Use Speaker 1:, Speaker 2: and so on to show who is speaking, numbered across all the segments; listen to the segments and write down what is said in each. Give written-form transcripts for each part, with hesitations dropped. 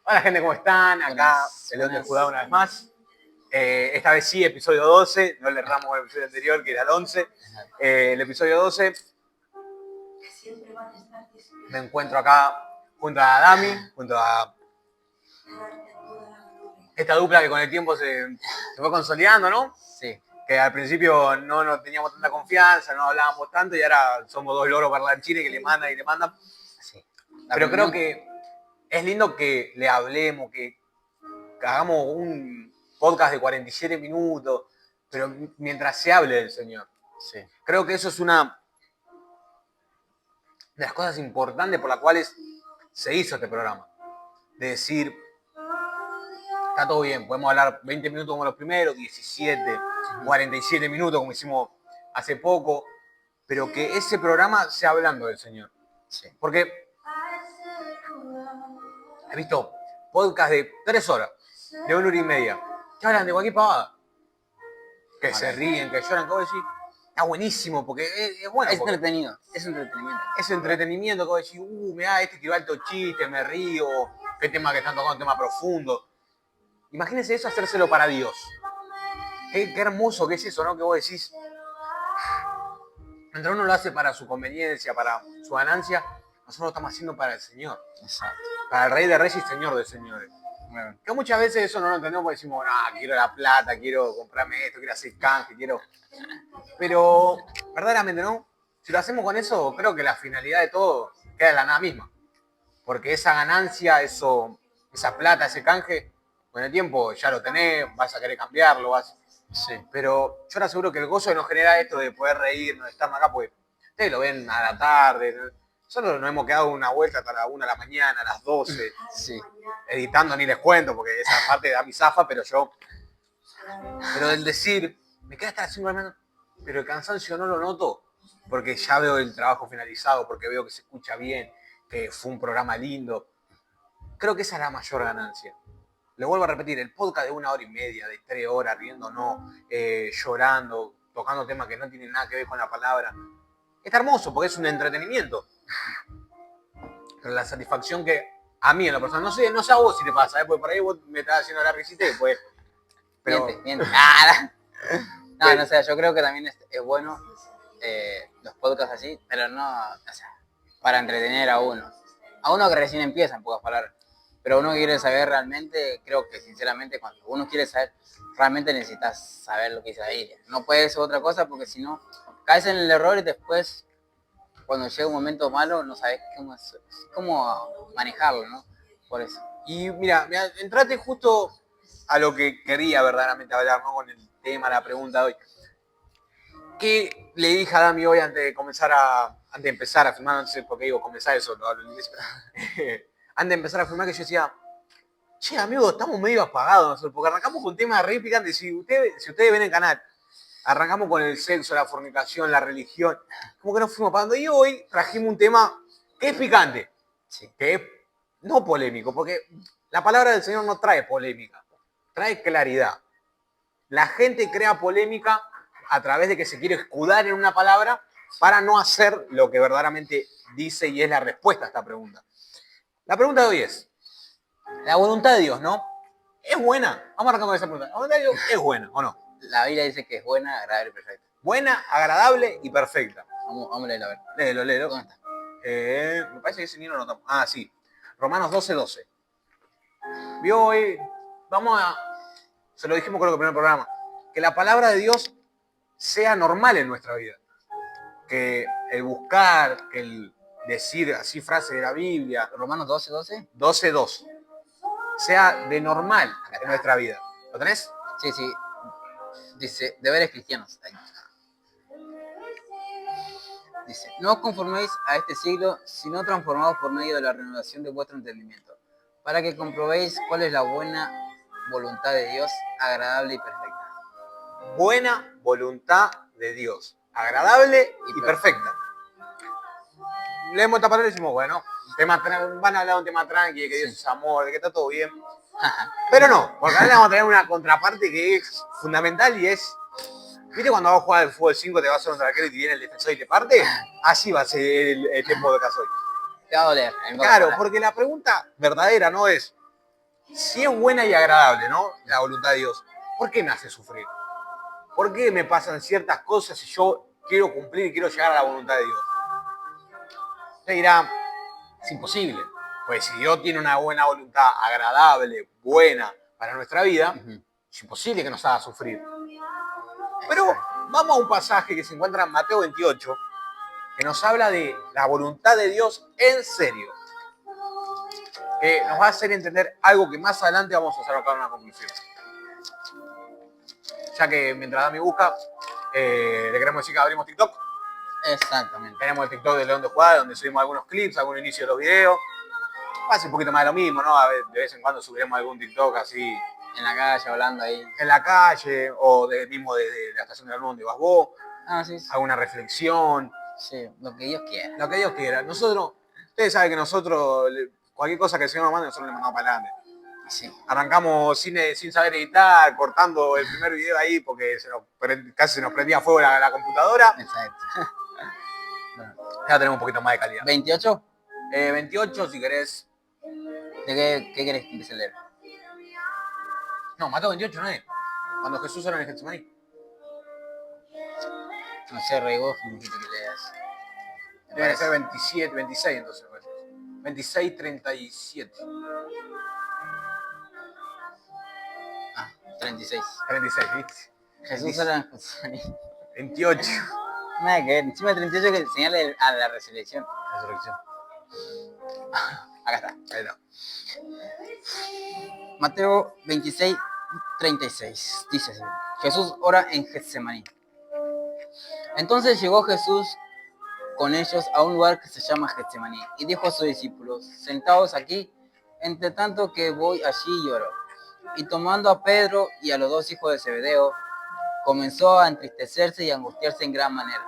Speaker 1: Hola gente, ¿cómo están? Acá el León de Judá una vez más. Esta vez sí, episodio 12. No le erramos con el episodio anterior, que era el 11. El episodio 12. Me encuentro acá junto a Dami, junto a esta dupla que con el tiempo se fue consolidando, ¿no?
Speaker 2: Sí.
Speaker 1: Que al principio no teníamos tanta confianza, no hablábamos tanto y ahora somos dos loros parlanchines que le mandan y le mandan.
Speaker 2: Sí.
Speaker 1: Pero creo que es lindo que le hablemos, que hagamos un podcast de 47 minutos, pero mientras se hable del Señor.
Speaker 2: Sí.
Speaker 1: Creo que eso es una de las cosas importantes por las cuales se hizo este programa. De decir, está todo bien, podemos hablar 20 minutos como los primeros, 17, 47 minutos como hicimos hace poco, pero que ese programa sea hablando del Señor.
Speaker 2: Sí.
Speaker 1: Porque he visto podcast de 3 horas, de 1 hora y media, que hablan de cualquier pavada. Que se ríen, que lloran, que vos decís, está buenísimo, porque es bueno.
Speaker 2: Es entretenido, es entretenimiento.
Speaker 1: Es entretenimiento, que vos decís, mirá, este escribió alto chiste, me río, qué tema que están tocando, un tema profundo. Imagínense eso, hacérselo para Dios. Qué hermoso que es eso, ¿no? Que vos decís, mientras uno lo hace para su conveniencia, para su ganancia, nosotros lo estamos haciendo para el Señor.
Speaker 2: Exacto.
Speaker 1: Para el Rey de Reyes y Señor de Señores.
Speaker 2: Bueno.
Speaker 1: Que muchas veces eso no lo entendemos porque decimos, quiero la plata, quiero comprarme esto, quiero hacer canje, quiero... Pero, verdaderamente, ¿no? Si lo hacemos con eso, creo que la finalidad de todo queda en la nada misma. Porque esa ganancia, esa plata, ese canje, con el tiempo ya lo tenés, vas a querer cambiarlo,
Speaker 2: Sí.
Speaker 1: Pero yo le aseguro que el gozo que nos genera esto de poder reírnos, de estar acá, porque ustedes lo ven a la tarde, nosotros nos hemos quedado una vuelta hasta la 1 de la mañana, a las 12,
Speaker 2: Sí.
Speaker 1: editando ni les cuento, porque esa parte da mi zafa, pero del decir, me queda estar haciendo hermano, pero el cansancio no lo noto, porque ya veo el trabajo finalizado, porque veo que se escucha bien, que fue un programa lindo. Creo que esa es la mayor ganancia. Le vuelvo a repetir, el podcast de 1 hora y media, de 3 horas, riéndonos, llorando, tocando temas que no tienen nada que ver con la palabra, está hermoso, porque es un entretenimiento. Pero la satisfacción que a mí en lo personal, no sé a vos si te pasa, porque por ahí vos me estás haciendo la risita y después... Pero...
Speaker 2: Miente. No sé, yo creo que también es bueno los podcasts así, pero no, o sea, para entretener a uno. A uno que recién empieza, en pocas palabras. Pero uno que quiere saber realmente, creo que sinceramente cuando uno quiere saber, realmente necesitas saber lo que dice la Biblia. No puede ser otra cosa porque si no, caes en el error y después, cuando llega un momento malo, no sabes cómo manejarlo, ¿no? Por eso.
Speaker 1: Y mira, entrate justo a lo que quería verdaderamente hablar, ¿no? Con el tema, la pregunta de hoy. ¿Qué le dije a Dami hoy antes de empezar a filmar? No sé por qué digo comenzar eso, lo hablo en inglés. Antes de empezar a filmar, que yo decía, che, amigo, estamos medio apagados nosotros, porque arrancamos con temas re picantes. Si ustedes ven el canal, arrancamos con el sexo, la fornicación, la religión, como que nos fuimos apagando. Y hoy trajimos un tema que es picante,
Speaker 2: Sí.
Speaker 1: que es no polémico, porque la palabra del Señor no trae polémica, trae claridad. La gente crea polémica a través de que se quiere escudar en una palabra para no hacer lo que verdaderamente dice y es la respuesta a esta pregunta. La pregunta de hoy es, la voluntad de Dios, ¿no? ¿Es buena? Vamos a arrancar con esa pregunta. ¿La voluntad de Dios es buena o no?
Speaker 2: La Biblia dice que es buena, agradable y perfecta.
Speaker 1: Buena, agradable y perfecta.
Speaker 2: Vamos a leerlo, a ver.
Speaker 1: Léelo.
Speaker 2: ¿Dónde está?
Speaker 1: Me parece que ese ni lo notamos. Ah, sí. Romanos 12:12. Vio hoy, se lo dijimos creo que en el primer programa, que la palabra de Dios sea normal en nuestra vida. Que el buscar, que el decir así frases de la Biblia.
Speaker 2: Romanos 12:12.
Speaker 1: 12:2. Sea de normal en nuestra vida. ¿Lo tenés?
Speaker 2: Sí. Dice, deberes cristianos. Ahí. Dice, no os conforméis a este siglo, sino transformados por medio de la renovación de vuestro entendimiento, para que comprobéis cuál es la buena voluntad de Dios, agradable y perfecta.
Speaker 1: Buena voluntad de Dios, agradable y perfecta. Leemos esta palabra y decimos, bueno, van a hablar de un tema tranqui, de que Dios es amor, de que está todo bien. Pero no, porque ahora vamos a tener una contraparte que es fundamental y es... ¿Viste cuando vas a jugar al fútbol 5 te vas a hacer un arquero y te viene el defensor y te parte? Así va a ser el tiempo de caso hoy.
Speaker 2: te va a doler. En pocas
Speaker 1: Claro,
Speaker 2: palabras.
Speaker 1: porque la pregunta verdadera no es si es buena y agradable, ¿no? La voluntad de Dios. ¿Por qué me hace sufrir? ¿Por qué me pasan ciertas cosas si yo quiero cumplir y quiero llegar a la voluntad de Dios? Usted dirá, es imposible. Pues si Dios tiene una buena voluntad, agradable, buena para nuestra vida,
Speaker 2: Ujú.
Speaker 1: es imposible que nos haga sufrir. Pero vamos a un pasaje que se encuentra en Mateo 28, que nos habla de la voluntad de Dios en serio. Que nos va a hacer entender algo que más adelante vamos a sacar una conclusión. Ya que mientras Dami busca, le queremos decir que abrimos TikTok.
Speaker 2: Exactamente.
Speaker 1: Tenemos el TikTok de León de Jugada, donde subimos algunos clips, algún inicio de los videos. Pasa un poquito más de lo mismo, ¿no? A ver, de vez en cuando subiremos algún TikTok así
Speaker 2: En la calle, hablando ahí.
Speaker 1: en la calle, o mismo desde la estación de Almón donde vas vos,
Speaker 2: Ah, sí, sí.
Speaker 1: alguna reflexión,
Speaker 2: Sí, lo que Dios quiera.
Speaker 1: lo que Dios quiera. Nosotros, ustedes saben que nosotros, cualquier cosa que el Señor nos mande, nosotros le mandamos para adelante.
Speaker 2: Sí.
Speaker 1: Arrancamos sin saber editar, cortando el primer video ahí porque casi se nos prendía fuego la computadora.
Speaker 2: Exacto.
Speaker 1: Ya tenemos un poquito más de calidad.
Speaker 2: 28.
Speaker 1: 28, si querés.
Speaker 2: ¿De qué querés que empiece a leer?
Speaker 1: No, Mateo 28 no es. Cuando Jesús era en el Getsemaní.
Speaker 2: No sé, Rey, vos me dijiste que leas. Me
Speaker 1: Debe
Speaker 2: parece.
Speaker 1: ser 27, 26 entonces. 26, 37.
Speaker 2: Ah, 36.
Speaker 1: 36, ¿viste?
Speaker 2: Jesús era en Getsemaní.
Speaker 1: 28.
Speaker 2: Nada que ver. Encima de 38 que señala a la resurrección.
Speaker 1: Resurrección.
Speaker 2: Acá está.
Speaker 1: Ahí está.
Speaker 2: Mateo 26, 36. Dice así. Jesús ora en Getsemaní. Entonces llegó Jesús con ellos a un lugar que se llama Getsemaní y dijo a sus discípulos, sentaos aquí, entre tanto que voy allí y oro. Y tomando a Pedro y a los dos hijos de Zebedeo, comenzó a entristecerse y a angustiarse en gran manera.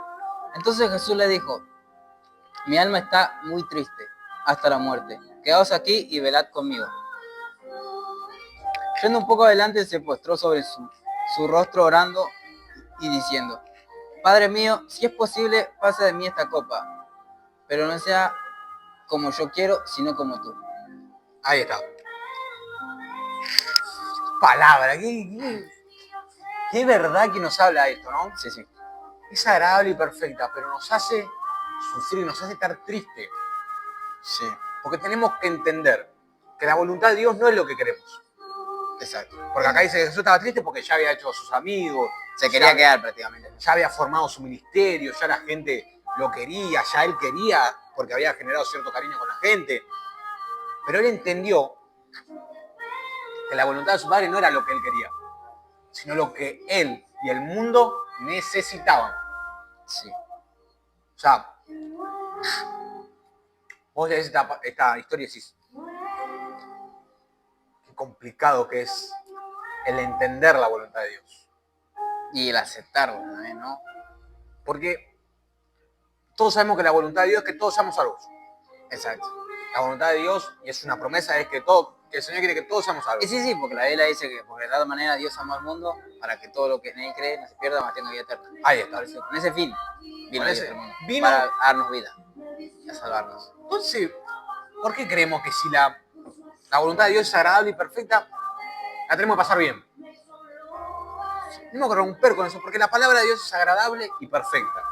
Speaker 2: Entonces Jesús le dijo, mi alma está muy triste hasta la muerte. Quedaos aquí y velad conmigo. Yendo un poco adelante se postró sobre su rostro orando y diciendo, Padre mío, si es posible, pasa de mí esta copa, pero no sea como yo quiero, sino como tú.
Speaker 1: Ahí está. Palabra. Qué verdad que nos habla esto, ¿no?
Speaker 2: Sí, sí.
Speaker 1: Es agradable y perfecta, pero nos hace sufrir, nos hace estar triste.
Speaker 2: Sí,
Speaker 1: Porque tenemos que entender que la voluntad de Dios no es lo que queremos.
Speaker 2: exacto.
Speaker 1: Porque acá dice que Jesús estaba triste porque ya había hecho a sus amigos,
Speaker 2: Se quería
Speaker 1: ya,
Speaker 2: quedar prácticamente.
Speaker 1: ya había formado su ministerio, ya la gente lo quería, ya él quería porque había generado cierto cariño con la gente. Pero él entendió que la voluntad de su padre no era lo que él quería, sino lo que él y el mundo necesitaban.
Speaker 2: Sí,
Speaker 1: O sea, vos lees esta historia y decís, qué complicado que es el entender la voluntad de Dios.
Speaker 2: y el aceptarlo también, ¿no?
Speaker 1: Porque todos sabemos que la voluntad de Dios es que todos seamos salvos.
Speaker 2: Exacto.
Speaker 1: La voluntad de Dios, y es una promesa, es que el Señor quiere que todos seamos salvos.
Speaker 2: Y sí, sí, porque la Biblia dice que porque de tal manera Dios amó al mundo para que todo lo que en él cree no se pierda, mas tenga vida eterna.
Speaker 1: Ahí está.
Speaker 2: Por eso, con ese fin vino
Speaker 1: Con
Speaker 2: Dios
Speaker 1: ese-
Speaker 2: al mundo,
Speaker 1: vino-
Speaker 2: para darnos vida y a salvarnos.
Speaker 1: Entonces, ¿por qué creemos que si la voluntad de Dios es agradable y perfecta, la tenemos que pasar bien? Tenemos que romper con eso, porque la palabra de Dios es agradable y perfecta.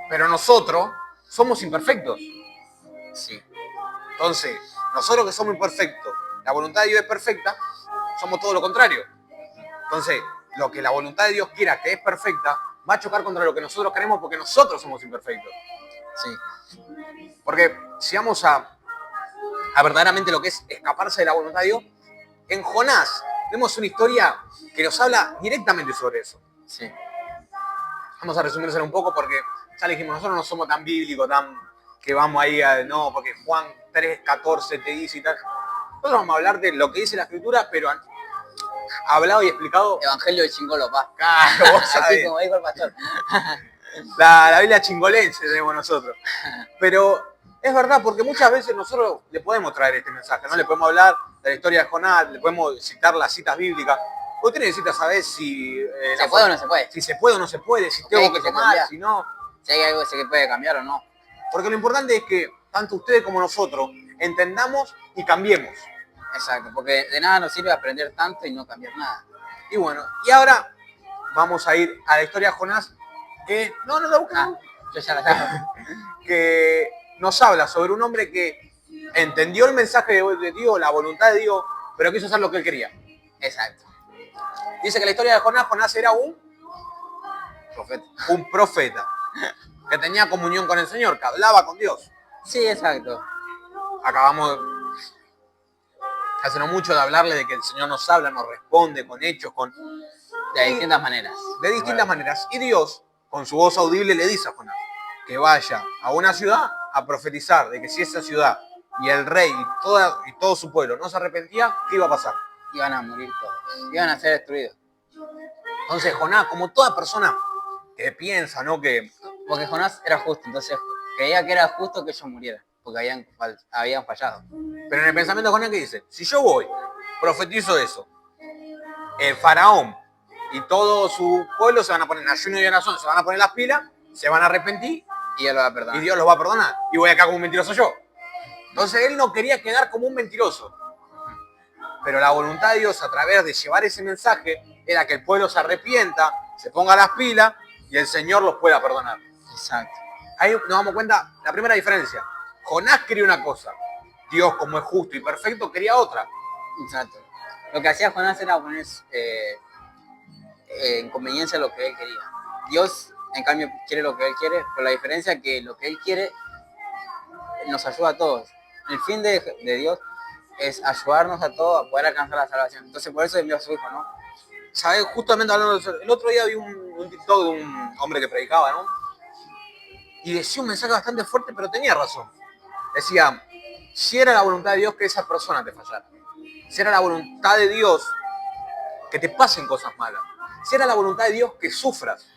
Speaker 1: Pero nosotros somos imperfectos.
Speaker 2: Sí,
Speaker 1: Entonces, nosotros que somos imperfectos, la voluntad de Dios es perfecta, somos todo lo contrario. Entonces, lo que la voluntad de Dios quiera que es perfecta, va a chocar contra lo que nosotros queremos porque nosotros somos imperfectos.
Speaker 2: sí,
Speaker 1: Porque si vamos a verdaderamente lo que es escaparse de la voluntad de Dios, en Jonás vemos una historia que nos habla directamente sobre eso.
Speaker 2: sí.
Speaker 1: Vamos a resumírselo un poco porque ya le dijimos, nosotros no somos tan bíblicos, tan que vamos ahí no, porque Juan 3:14 te dice y tal. Nosotros vamos a hablar de lo que dice la Escritura, pero hablado y explicado.
Speaker 2: Evangelio de Chingolo, pa.
Speaker 1: Claro, vos
Speaker 2: Así
Speaker 1: sabés.
Speaker 2: como dijo el pastor.
Speaker 1: La Biblia chingolense tenemos nosotros. Pero es verdad, porque muchas veces nosotros le podemos traer este mensaje, ¿no? Le podemos hablar de la historia de Jonás, le podemos citar las citas bíblicas. Usted necesita saber si...
Speaker 2: ¿Se puede o no se puede?
Speaker 1: Si se puede o no se puede, si
Speaker 2: Ok,
Speaker 1: tengo
Speaker 2: que
Speaker 1: que
Speaker 2: se
Speaker 1: tomar,
Speaker 2: cambia.
Speaker 1: si no.
Speaker 2: Si hay algo que se puede cambiar o no.
Speaker 1: Porque lo importante es que tanto ustedes como nosotros, entendamos y cambiemos.
Speaker 2: Exacto, porque de nada nos sirve aprender tanto y no cambiar nada.
Speaker 1: Y bueno, y ahora vamos a ir a la historia de Jonás, que no la busques,
Speaker 2: Yo ya la sabía.
Speaker 1: que nos habla sobre un hombre que entendió el mensaje de Dios, la voluntad de Dios, pero quiso hacer lo que él quería.
Speaker 2: Exacto.
Speaker 1: Dice que la historia de Jonás era
Speaker 2: Profeta.
Speaker 1: un profeta que tenía comunión con el Señor, que hablaba con Dios.
Speaker 2: Sí, exacto.
Speaker 1: Acabamos hace no mucho de hablarle de que el Señor nos habla, nos responde con hechos,
Speaker 2: De distintas maneras.
Speaker 1: de distintas maneras. Y Dios, con su voz audible, le dice a Jonás que vaya a una ciudad a profetizar de que si esa ciudad y el rey y todo su pueblo no se arrepentía, ¿qué iba a pasar?
Speaker 2: Iban a morir todos. Iban a ser destruidos.
Speaker 1: Entonces Jonás, como toda persona que piensa, ¿no?
Speaker 2: Porque Jonás era justo, entonces creía que era justo que ellos murieran. Porque habían fallado.
Speaker 1: Pero en el pensamiento de Jonás, ¿qué dice? Si yo voy, profetizo eso, el faraón y todo su pueblo se van a poner en ayuno y oración, se van a poner las pilas, se van a arrepentir
Speaker 2: Y él lo va a perdonar.
Speaker 1: y Dios los va a perdonar. Y voy acá como un mentiroso yo. Entonces él no quería quedar como un mentiroso. Pero la voluntad de Dios a través de llevar ese mensaje era que el pueblo se arrepienta, se ponga las pilas y el Señor los pueda perdonar.
Speaker 2: Exacto.
Speaker 1: Ahí nos damos cuenta la primera diferencia. Jonás quería una cosa. Dios, como es justo y perfecto, quería otra.
Speaker 2: Exacto. Lo que hacía Jonás era poner en conveniencia lo que él quería. Dios, en cambio, quiere lo que él quiere, pero la diferencia es que lo que él quiere nos ayuda a todos. El fin de Dios es ayudarnos a todos a poder alcanzar la salvación. Entonces por eso envió a su hijo, ¿no?
Speaker 1: ¿Sabes? Justamente hablando de eso, el otro día vi un TikTok de un hombre que predicaba, ¿no? Y decía un mensaje bastante fuerte, pero tenía razón. Decía, si era la voluntad de Dios que esa persona te fallara. Si era la voluntad de Dios que te pasen cosas malas. Si era la voluntad de Dios que sufras.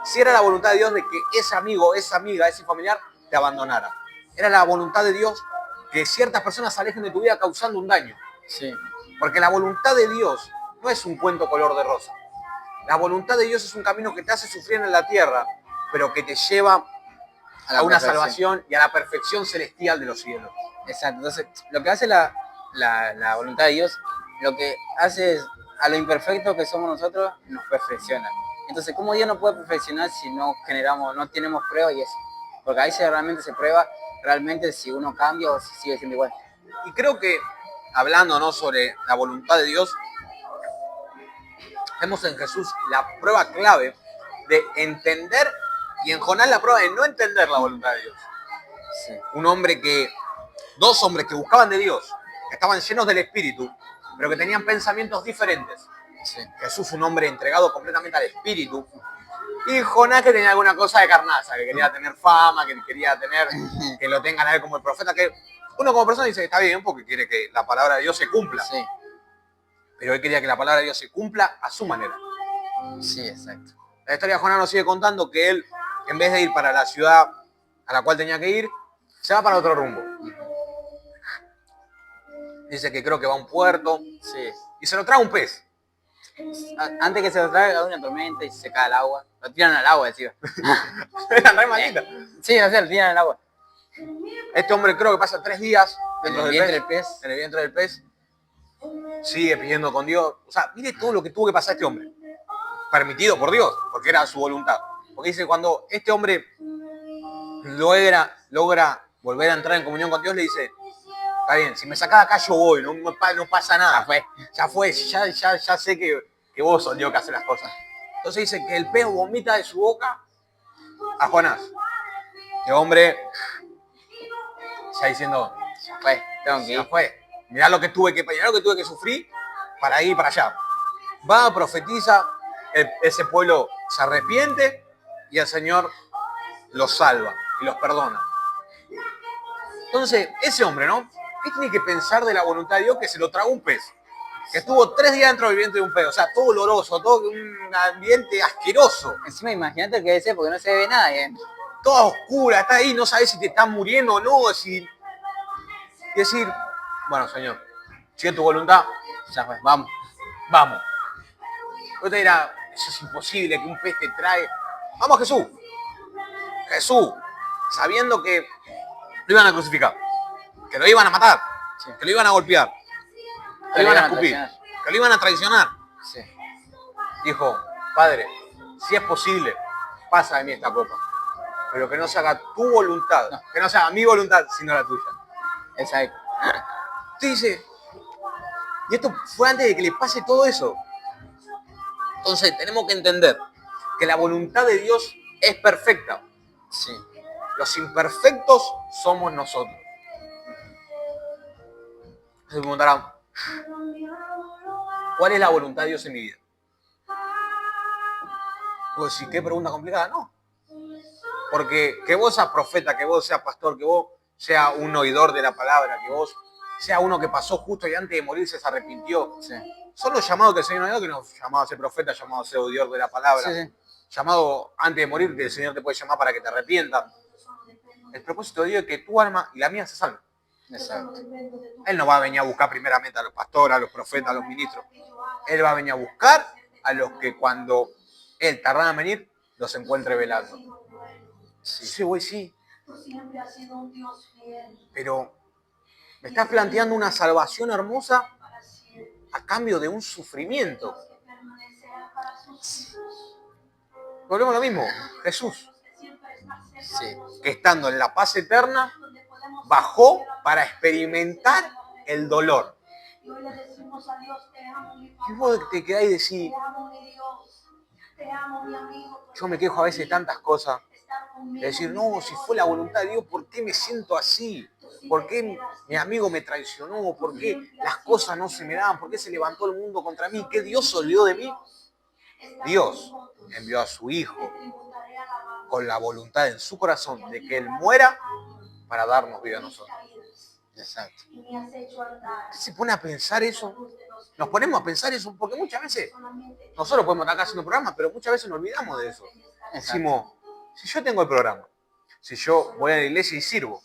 Speaker 1: Si era la voluntad de Dios de que ese amigo, esa amiga, ese familiar te abandonara. Era la voluntad de Dios que ciertas personas se alejen de tu vida causando un daño.
Speaker 2: Sí.
Speaker 1: Porque la voluntad de Dios no es un cuento color de rosa. La voluntad de Dios es un camino que te hace sufrir en la tierra, pero que te lleva a una salvación y a la perfección celestial de los cielos.
Speaker 2: Exacto. Entonces, lo que hace la voluntad de Dios, lo que hace es, a lo imperfecto que somos nosotros, nos perfecciona. Entonces, ¿cómo Dios no puede perfeccionar si no tenemos prueba y eso? Porque ahí realmente se prueba realmente si uno cambia o si sigue siendo igual.
Speaker 1: Y creo que, hablando, ¿no?, sobre la voluntad de Dios, vemos en Jesús la prueba clave de entender, y en Jonás la prueba de no entender la voluntad de Dios.
Speaker 2: Sí.
Speaker 1: Dos hombres que buscaban de Dios, que estaban llenos del Espíritu, pero que tenían pensamientos diferentes.
Speaker 2: Sí.
Speaker 1: Jesús, un hombre entregado completamente al Espíritu, y Jonás, que tenía alguna cosa de carnaza, que quería tener fama, que quería tener, que lo tengan a él como el profeta, que uno como persona dice que está bien porque quiere que la palabra de Dios se cumpla.
Speaker 2: Sí.
Speaker 1: Pero él quería que la palabra de Dios se cumpla a su manera.
Speaker 2: Sí, exacto.
Speaker 1: La historia de Jonás nos sigue contando que él, en vez de ir para la ciudad a la cual tenía que ir, se va para otro rumbo. Dice que creo que va a un puerto
Speaker 2: Sí.
Speaker 1: y se lo trae un pez.
Speaker 2: Antes que se lo traiga hay una tormenta y se cae el agua. Lo tiran al agua, decía.
Speaker 1: Eran re malitas.
Speaker 2: Sí, no sé, lo tiran al agua.
Speaker 1: Este hombre creo que pasa 3 días
Speaker 2: En
Speaker 1: dentro
Speaker 2: el
Speaker 1: del
Speaker 2: vientre
Speaker 1: pez,
Speaker 2: del pez.
Speaker 1: en el vientre del pez. Sigue pidiendo con Dios. O sea, mire todo lo que tuvo que pasar este hombre. Permitido por Dios, porque era su voluntad. Porque dice, cuando este hombre logra volver a entrar en comunión con Dios, le dice, está bien, si me sacás de acá yo voy, no pasa nada. Ya fue, ya sé que vos sos Dios que hace las cosas. Entonces dice que el pez vomita de su boca a Jonás. El hombre ya diciendo,
Speaker 2: Ya fue, tengo que
Speaker 1: ya
Speaker 2: ir.
Speaker 1: fue. Mirá lo que tuve que sufrir para ir para allá. Va, profetiza, ese pueblo se arrepiente y el Señor los salva y los perdona. Entonces, ese hombre, ¿no? ¿Qué tiene que pensar de la voluntad de Dios que se lo tragó un pez? Que estuvo 3 días dentro del vientre de un pez, o sea, todo oloroso, todo un ambiente asqueroso.
Speaker 2: Encima imagínate que ese porque no se ve nada bien.
Speaker 1: Toda oscura, está ahí, no sabes si te están muriendo o no, y decir, bueno, Señor, si es tu voluntad,
Speaker 2: Ya fue, vamos.
Speaker 1: vamos. Usted dirá, eso es imposible, que un pez te trae. Vamos, Jesús. Jesús, sabiendo que lo iban a crucificar, que lo iban a matar,
Speaker 2: Sí.
Speaker 1: que lo iban a golpear, que lo iban a escupir, que lo iban a traicionar.
Speaker 2: Sí.
Speaker 1: Dijo, Padre, si es posible, pasa de mí esta copa, pero que no se haga tu voluntad,
Speaker 2: No.
Speaker 1: que no se haga mi voluntad, sino la tuya.
Speaker 2: Exacto.
Speaker 1: Usted dice, y esto fue antes de que le pase todo eso. Entonces tenemos que entender que la voluntad de Dios es perfecta.
Speaker 2: Sí.
Speaker 1: Los imperfectos somos nosotros. Se preguntarán, ¿cuál es la voluntad de Dios en mi vida? Pues sí, qué pregunta complicada, no. Porque que vos seas profeta, que vos seas pastor, que vos seas un oidor de la palabra, que vos seas uno que pasó justo y antes de morirse se arrepintió.
Speaker 2: Sí.
Speaker 1: Son los llamados que el Señor nos dio, que nos llamado a ser profeta, llamado a ser oidor de la palabra.
Speaker 2: Sí, sí.
Speaker 1: Llamado antes de morir, que el Señor te puede llamar para que te arrepientas. El propósito de Dios es que tu alma y la mía se salven.
Speaker 2: Exacto.
Speaker 1: Él no va a venir a buscar primeramente a los pastores, a los profetas, a los ministros. Él va a venir a buscar a los que cuando Él tarda en venir, los encuentre velando.
Speaker 2: Sí.
Speaker 1: Sí, güey, sí. Pero me estás planteando una salvación hermosa a cambio de un sufrimiento. Volvemos a lo mismo. Jesús,
Speaker 2: Sí.
Speaker 1: que estando en la paz eterna, bajó para experimentar el dolor. Y vos te quedás y decís, yo me quejo a veces de tantas cosas, de decir, no, si fue la voluntad de Dios, ¿por qué me siento así? ¿Por qué mi amigo me traicionó? ¿Por qué las cosas no se me dan? ¿Por qué se levantó el mundo contra mí? ¿Qué Dios se olvidó de mí? Dios envió a su Hijo con la voluntad en su corazón de que Él muera para darnos vida a nosotros.
Speaker 2: Exacto.
Speaker 1: Se pone a pensar eso, nos ponemos a pensar eso, porque muchas veces nosotros podemos estar acá haciendo programas, pero muchas veces nos olvidamos de eso. Decimos, si yo tengo el programa, si yo voy a la iglesia y sirvo,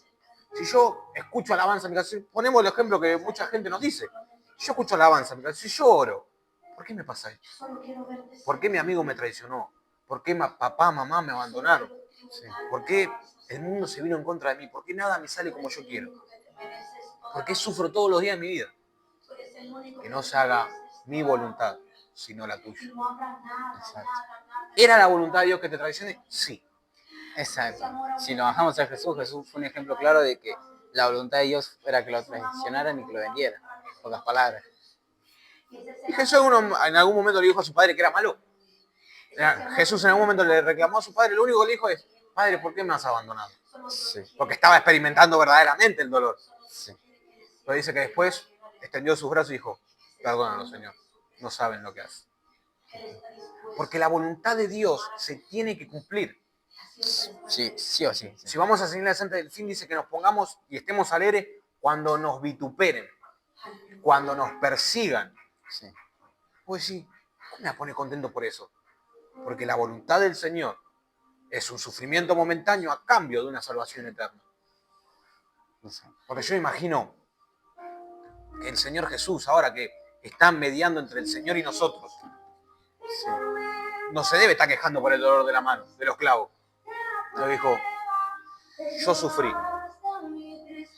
Speaker 1: si yo escucho alabanza en mi casa, ponemos el ejemplo que mucha gente nos dice, si yo escucho alabanza en mi casa, si yo oro, ¿por qué me pasa esto? ¿Por qué mi amigo me traicionó? ¿Por qué papá, mamá me abandonaron? ¿Por qué el mundo se vino en contra de mí? ¿Por qué nada me sale como yo quiero? ¿Por qué sufro todos los días de mi vida? Que no se haga mi voluntad, sino la tuya.
Speaker 2: Exacto.
Speaker 1: ¿Era la voluntad de Dios que te traicione? Sí.
Speaker 2: Exacto. Si nos bajamos a Jesús, Jesús fue un ejemplo claro de que la voluntad de Dios era que lo traicionaran y que lo vendieran. En pocas palabras.
Speaker 1: ¿Y Jesús en algún momento le dijo a su padre que era malo? Jesús en algún momento le reclamó a su padre, lo único que le dijo es, Padre, ¿por qué me has abandonado?
Speaker 2: Sí.
Speaker 1: Porque estaba experimentando verdaderamente el dolor.
Speaker 2: Sí.
Speaker 1: Pero dice que después extendió sus brazos y dijo, perdónalo, Señor, no saben lo que hacen. Porque la voluntad de Dios se tiene que cumplir.
Speaker 2: Sí, sí o sí.
Speaker 1: Si vamos a seguir la Santa del Fin, dice que nos pongamos y estemos alegres cuando nos vituperen, cuando nos persigan.
Speaker 2: Sí.
Speaker 1: Pues sí, ¿cómo me pone contento por eso? Porque la voluntad del Señor es un sufrimiento momentáneo a cambio de una salvación eterna. Porque yo imagino que el Señor Jesús, ahora que está mediando entre el Señor y nosotros, no se debe estar quejando por el dolor de la mano, de los clavos. Pero dijo, yo sufrí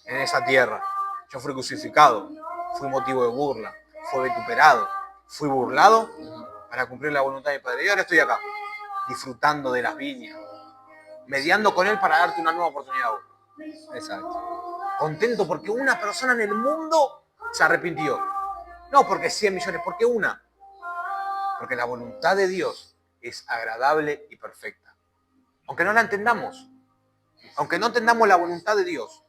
Speaker 1: en esa tierra, yo fui crucificado, fui motivo de burla, fui vituperado, fui burlado para cumplir la voluntad de mi Padre. Y ahora estoy acá, disfrutando de las viñas, mediando con Él para darte una nueva oportunidad.
Speaker 2: Exacto.
Speaker 1: Contento porque una persona en el mundo se arrepintió. No porque 100 millones, porque una. Porque la voluntad de Dios es agradable y perfecta. Aunque no la entendamos, aunque no entendamos la voluntad de Dios,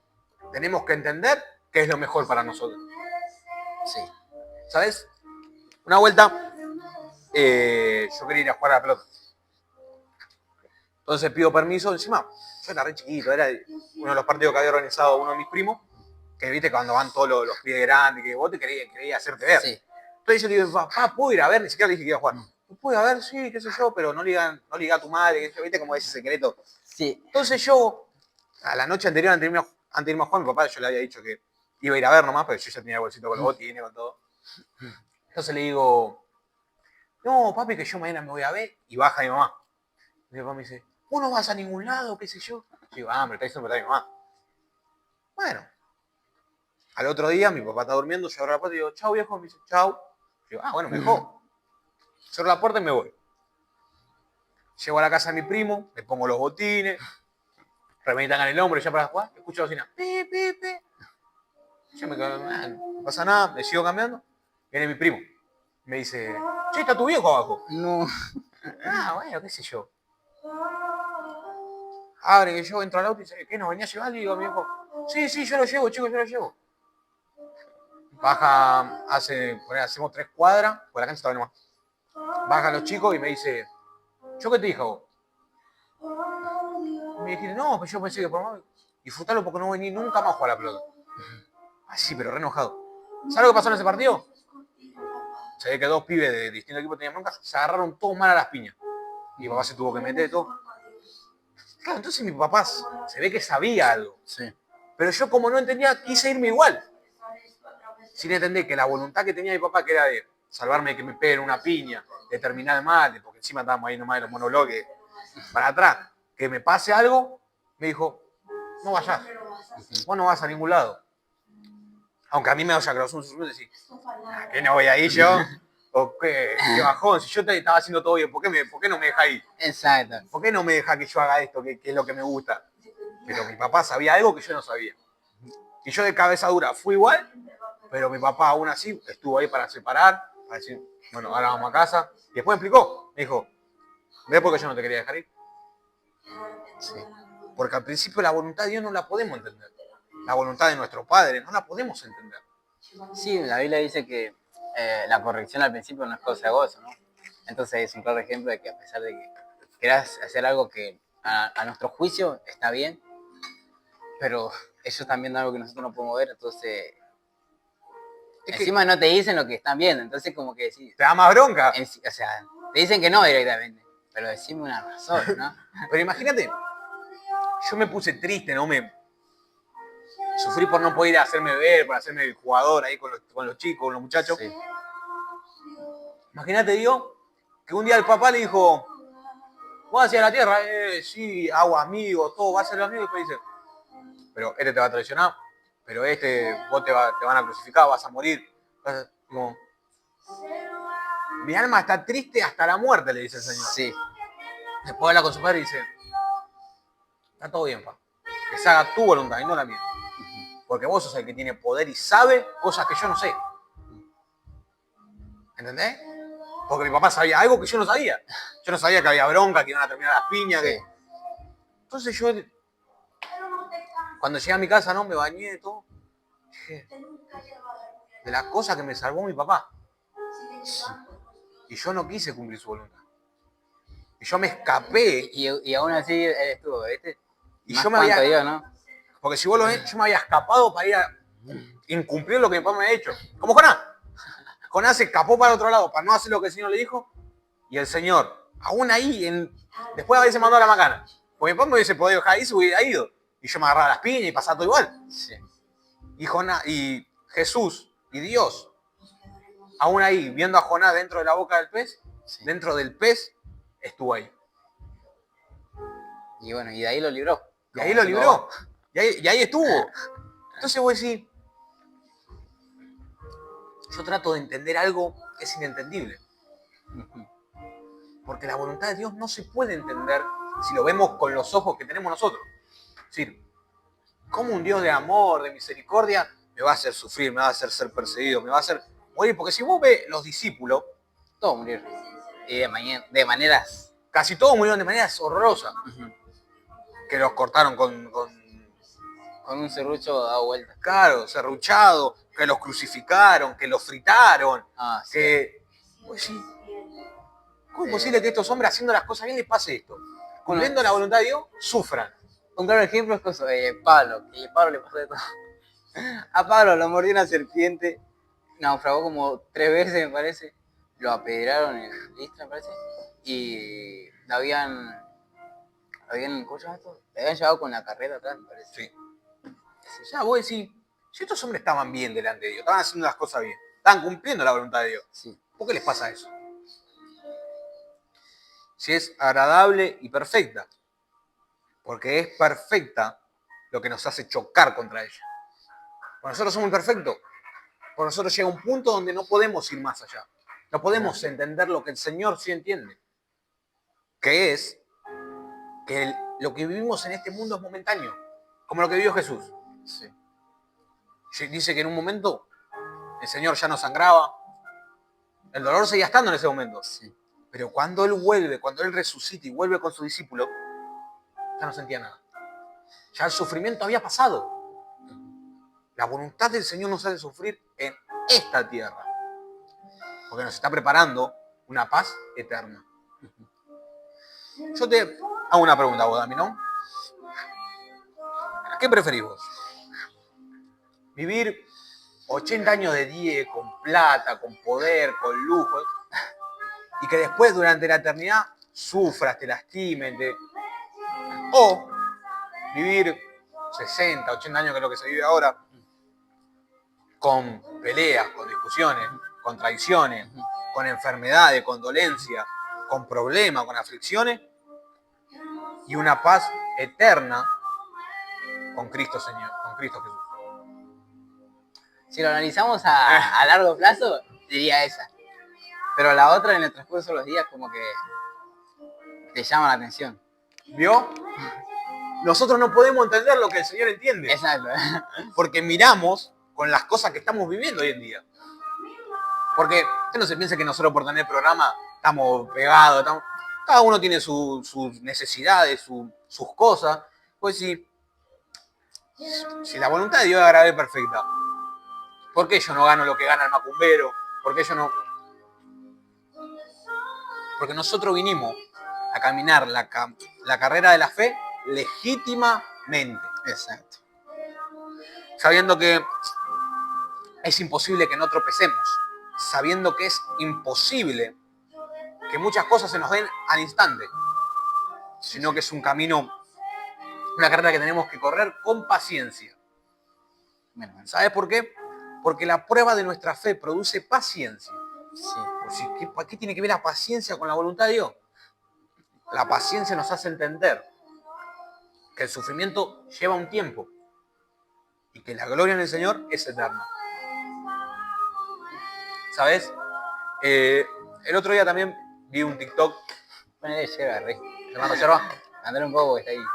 Speaker 1: tenemos que entender que es lo mejor para nosotros.
Speaker 2: Sí.
Speaker 1: ¿Sabes? Una vuelta, yo quería ir a jugar a la pelota. Entonces pido permiso, encima, yo era re chiquito, era uno de los partidos que había organizado uno de mis primos, que viste cuando van todos los pies grandes, que vos te querías hacerte ver.
Speaker 2: Sí.
Speaker 1: Entonces yo le digo, papá, ¿puedo ir a ver? Ni siquiera le dije que iba a jugar. ¿Puedo ir a ver? Sí, qué sé yo, pero no liga a tu madre, viste como ese secreto.
Speaker 2: Sí.
Speaker 1: Entonces yo, a la noche anterior, antes de irme a jugar, mi papá yo le había dicho que iba a ir a ver nomás, pero yo ya tenía el bolsito con los botines, con todo. Entonces le digo, no, papi, que yo mañana me voy a ver, y baja mi mamá. Mi papá me dice, vos no vas a ningún lado, qué sé yo. Yo digo, me lo está diciendo mi mamá. Bueno, al otro día mi papá está durmiendo, yo abro la puerta y digo, chau viejo, me dice, chau. Digo, bueno, mejor. Cierro la puerta y me voy. Llego a la casa de mi primo, me pongo los botines, reventan en el hombro y ya para jugar, escucho la bocina, pi, pi, pi. Yo me quedo, no pasa nada, me sigo cambiando. Viene mi primo, me dice, che, está tu viejo abajo.
Speaker 2: No.
Speaker 1: Bueno, qué sé yo. Abre que yo entro al auto y dice, ¿qué nos venía a llevar? Y digo, mi viejo, sí, yo lo llevo, chicos, yo lo llevo. Baja, hacemos 3 cuadras, por la cancha estaba nomás. Bajan los chicos y me dice, ¿yo qué te dije a vos? Y me dije, no, pues yo pensé que por más disfrutarlo porque no vení nunca más a jugar a la pelota. Así, pero re enojado. ¿Sabes lo que pasó en ese partido? Se ve que 2 pibes de distintos equipos tenían broncas, se agarraron todos mal a las piñas. Y mi papá se tuvo que meter y todo. Claro, entonces mi papá se ve que sabía algo.
Speaker 2: Sí.
Speaker 1: Pero yo como no entendía, quise irme igual. Sin entender que la voluntad que tenía mi papá, que era de salvarme de que me peguen una piña, de terminar el mate, porque encima estábamos ahí nomás en los monologues para atrás, que me pase algo, me dijo, no vayas, vos no vas a ningún lado. Aunque a mí me vaya a causar un susurro y decir, ¿qué no voy a ir yo? ¿O qué bajón? Si yo te estaba haciendo todo bien, ¿por qué no me deja ir?
Speaker 2: Exacto.
Speaker 1: ¿Por qué no me deja que yo haga esto, que es lo que me gusta? Pero mi papá sabía algo que yo no sabía. Y yo de cabeza dura fui igual, pero mi papá aún así estuvo ahí para separar, para decir, bueno, ahora vamos a casa. Y después me explicó, me dijo, ¿ves por qué yo no te quería dejar ir?
Speaker 2: Sí.
Speaker 1: Porque al principio la voluntad de Dios no la podemos entender. La voluntad de nuestro Padre no la podemos entender.
Speaker 2: Sí, la Biblia dice que la corrección al principio no es cosa de gozo, ¿no? Entonces es un claro ejemplo de que a pesar de que quieras hacer algo que a nuestro juicio está bien, pero eso también es algo que nosotros no podemos ver, entonces encima no te dicen lo que están viendo, entonces como que decís,
Speaker 1: te da más bronca.
Speaker 2: O sea, te dicen que no directamente, pero decime una razón, ¿no?
Speaker 1: Pero imagínate, yo me puse triste, ¿no? Sufrí por no poder ir a hacerme ver, por hacerme el jugador ahí con los chicos, con los muchachos.
Speaker 2: Sí.
Speaker 1: Imagínate, digo, que un día el papá le dijo, vos hacia la tierra, sí, agua, amigo, todo, va a ser lo amigo. Y después dice, pero este te va a traicionar, pero vos te van a crucificar, vas a morir. Como, mi alma está triste hasta la muerte, le dice el Señor.
Speaker 2: Sí.
Speaker 1: Después habla con su padre y dice, está todo bien, pa. Que se haga tu voluntad y no la mía. Porque vos sos el que tiene poder y sabe cosas que yo no sé. ¿Entendés? Porque mi papá sabía algo que yo no sabía. Yo no sabía que había bronca, que iban a terminar las piñas.
Speaker 2: Sí.
Speaker 1: Entonces yo, cuando llegué a mi casa, ¿no? Me bañé y todo. Dije, de las cosas que me salvó mi papá. Y yo no quise cumplir su voluntad. Y yo me escapé.
Speaker 2: Y aún así él estuvo, ¿viste?
Speaker 1: Y
Speaker 2: Más
Speaker 1: yo me había...
Speaker 2: cuanto Dios, ¿no?
Speaker 1: Porque si vos lo ves, yo me había escapado para ir a incumplir lo que mi papá me había hecho. Como Jonás. Jonás se escapó para el otro lado para no hacer lo que el Señor le dijo. Y el Señor, aún ahí, después de haberse mandado a la macana. Porque mi papá me hubiese podido dejar ahí, se hubiera ido. Y yo me agarraba las piñas y pasaba todo igual.
Speaker 2: Sí.
Speaker 1: Y Jesús y Dios, aún ahí, viendo a Jonás dentro de la boca del pez,
Speaker 2: Sí.
Speaker 1: dentro del pez, estuvo ahí.
Speaker 2: Y bueno, y de ahí lo libró.
Speaker 1: Y ahí lo libró. Y ahí estuvo. Entonces vos decís, yo trato de entender algo que es inentendible. Porque la voluntad de Dios no se puede entender si lo vemos con los ojos que tenemos nosotros. Es decir, ¿cómo un Dios de amor, de misericordia, me va a hacer sufrir, me va a hacer ser perseguido, me va a hacer morir? Porque si vos ves los discípulos,
Speaker 2: Todos murieron. Y de maneras.
Speaker 1: casi todos murieron de maneras horrorosas. Que los cortaron con
Speaker 2: Con un serrucho dado vuelta.
Speaker 1: claro, serruchado, que los crucificaron, que los fritaron,
Speaker 2: Ah, sí.
Speaker 1: que... Pues sí, ¿cómo es posible que estos hombres haciendo las cosas bien les pase esto? Cumpliendo la voluntad de Dios, sufran.
Speaker 2: Un claro ejemplo es Pablo. Y a Pablo le pasó de todo. A Pablo lo mordió una serpiente. Naufragó como 3 veces, me parece. Lo apedrearon en Listra, me parece. Y lo habían ¿cómo se llama esto? Le habían llevado con la carreta atrás, me parece.
Speaker 1: Sí. O sea, vos decís, si estos hombres estaban bien delante de Dios, estaban haciendo las cosas bien, estaban cumpliendo la voluntad de Dios,
Speaker 2: Sí.
Speaker 1: ¿por qué les pasa eso? Si es agradable y perfecta, porque es perfecta lo que nos hace chocar contra ella. Porque nosotros somos imperfectos. Porque nosotros llega un punto donde no podemos ir más allá. No podemos entender lo que el Señor sí entiende. Que es que lo que vivimos en este mundo es momentáneo. Como lo que vivió Jesús.
Speaker 2: Sí.
Speaker 1: Dice que en un momento el Señor ya no sangraba. El dolor seguía estando en ese momento.
Speaker 2: Sí.
Speaker 1: Pero cuando Él vuelve, cuando Él resucita y vuelve con su discípulo, ya no sentía nada. Ya el sufrimiento había pasado. La voluntad del Señor nos hace sufrir en esta tierra. Porque nos está preparando una paz eterna. Yo te hago una pregunta, vos, Dami, ¿no? ¿Qué preferís vos? ¿Vivir 80 años de 10 con plata, con poder, con lujo, y que después durante la eternidad sufras, te lastimen, o vivir 60, 80 años, que es lo que se vive ahora, con peleas, con discusiones, con traiciones, con enfermedades, con dolencias, con problemas, con aflicciones, y una paz eterna con Cristo Señor, con Cristo Jesús?
Speaker 2: Si lo analizamos a largo plazo, diría esa. Pero la otra en el transcurso de los días como que te llama la atención.
Speaker 1: ¿Vio? Nosotros no podemos entender lo que el Señor entiende.
Speaker 2: Exacto.
Speaker 1: Porque miramos con las cosas que estamos viviendo hoy en día. Porque usted no se piensa que nosotros por tener programa estamos pegados. Cada uno tiene sus necesidades, sus cosas. Pues si la voluntad de Dios es agradable y perfecta, ¿por qué yo no gano lo que gana el macumbero? ¿Por qué yo no? Porque nosotros vinimos a caminar la carrera de la fe legítimamente.
Speaker 2: Exacto.
Speaker 1: Sabiendo que es imposible que no tropecemos. Sabiendo que es imposible que muchas cosas se nos den al instante. Sino que es un camino, una carrera que tenemos que correr con paciencia. ¿Sabes por qué? Porque la prueba de nuestra fe produce paciencia.
Speaker 2: Sí.
Speaker 1: ¿Qué tiene que ver la paciencia con la voluntad de Dios? La paciencia nos hace entender que el sufrimiento lleva un tiempo y que la gloria en el Señor es eterna. ¿Sabes? El otro día también vi un TikTok.
Speaker 2: Ponele yerba, Rey.
Speaker 1: ¿Te mando yerba?
Speaker 2: Andale un poco que está ahí.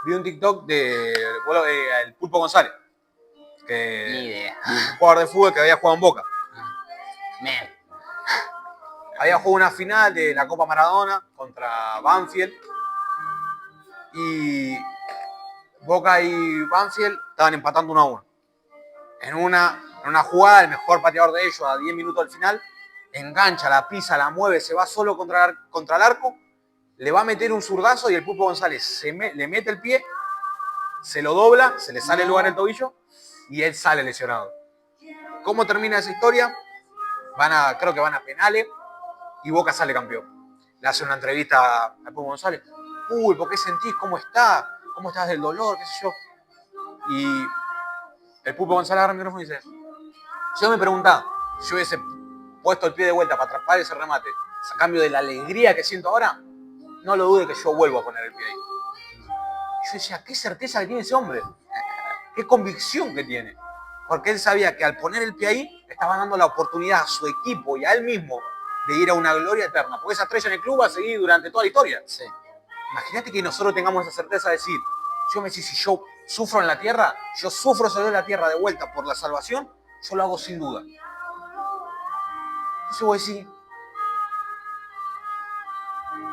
Speaker 1: Vi un TikTok de el Pulpo González.
Speaker 2: Ni idea.
Speaker 1: Un jugador de fútbol que había jugado en Boca.
Speaker 2: Man.
Speaker 1: Había jugado una final de la Copa Maradona contra Banfield. Y Boca y Banfield estaban empatando 1-1. En una jugada, el mejor pateador de ellos, a 10 minutos del final, engancha, la pisa, la mueve, se va solo contra el arco, le va a meter un zurdazo y el Pulpo González le mete el pie, se lo dobla, se le sale el lugar del tobillo y él sale lesionado. ¿Cómo termina esa historia? Creo que van a penales y Boca sale campeón. Le hace una entrevista al Pulpo González. Uy, ¿por qué sentís? ¿Cómo estás? ¿Cómo estás del dolor? ¿Qué sé yo? Y el Pulpo González agarra el micrófono y dice: si yo me preguntaba, si yo hubiese puesto el pie de vuelta para atrapar ese remate, a cambio de la alegría que siento ahora, no lo dude que yo vuelvo a poner el pie ahí. Yo decía, qué certeza que tiene ese hombre, qué convicción que tiene. Porque él sabía que al poner el pie ahí, le estaba dando la oportunidad a su equipo y a él mismo de ir a una gloria eterna. Porque esa estrella en el club va a seguir durante toda la historia.
Speaker 2: Sí.
Speaker 1: Imagínate que nosotros tengamos esa certeza de decir, si yo sufro en la tierra, yo sufro sobre la tierra de vuelta por la salvación, yo lo hago sin duda. Entonces voy a decir,